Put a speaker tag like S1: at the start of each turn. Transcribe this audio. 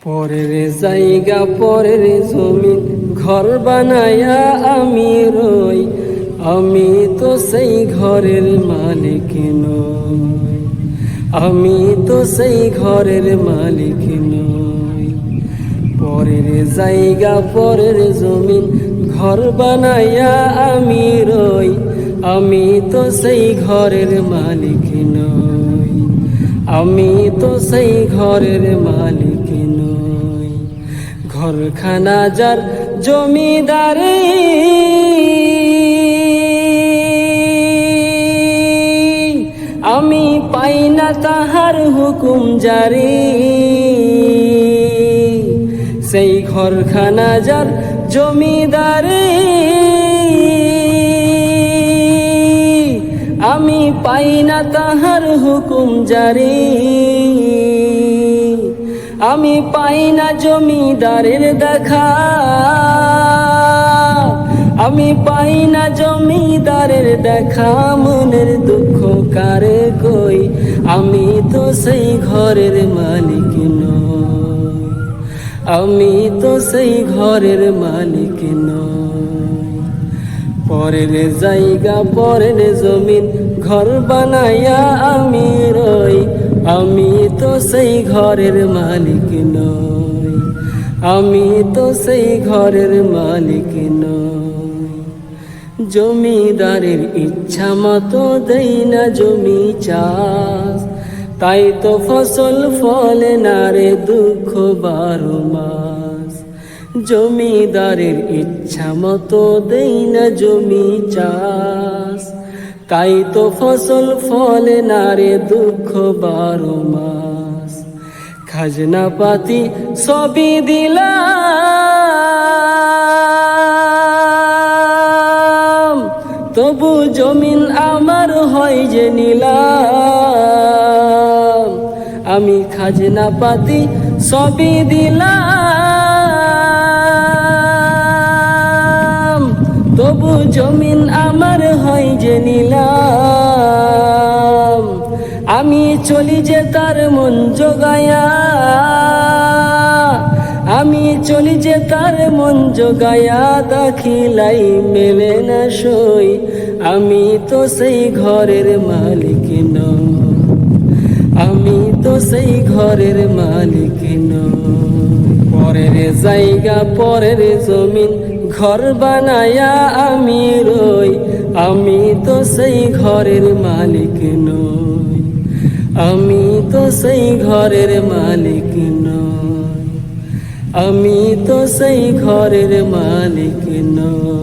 S1: পরের জায়গা পরের জমিন ঘর বানায়া আমি রই, আমি তো সেই ঘরের মালিক নই, আমি তো সেই ঘরের মালিক নই। পরের জায়গা পরের জমিন ঘর বানায়া আমি রই, আমি তো সেই ঘরের মালিক নই, আমি তো সেই ঘরের মালিক নই। ঘরখানা যার জমিদারি, আমি পাই না তাহার হুকুম জারি। সেই ঘরখানা যার জমিদারি, আমি পাই না তাহার হুকুম জারি। আমি পাই না জমিদারের দেখা, আমি পাই না জমিদারের দেখা। মনের দুঃখ কারে কই, আমি তো সেই ঘরের মালিক নই, আমি তো সেই ঘরের মালিক নই। পরের জায়গা পরের জমিন ঘর বানায়া আমি রই, আমি তো সেই ঘরের মালিক নই, আমি তো সেই ঘরের মালিক নই। জমিদারের ইচ্ছা মতো দেই না জমি চাষ, তাই তো ফসল ফলে না রে দুঃখ 12 মাস। জমিদারের ইচ্ছা মতো দেই না জমি চাষ, তাই তো ফসল ফলে না রে দুঃখ 12 মাস। খাজনা পাতি সবই দিলাম, তবু জমিন আমার হয় যে নিলাম। আমি খাজনা পাতি সবই দিলাম, তবু জমিন আমার হয় যে নিলাম। আমি চলি যে তার মন জোগায়া, আমি চলি যে তার মন জোগায়া। দাখিলাই মেলে না সই, আমি তো সেই ঘরের মালিক নই, আমি তো সেই ঘরের মালিক নই। পরের জায়গা পরের জমিন ঘর বানায়া আমি রই, আমি তো সেই ঘরের মালিক নই, আমি তো সেই ঘরের মালিক নই, আমি তো সেই ঘরের মালিক নই।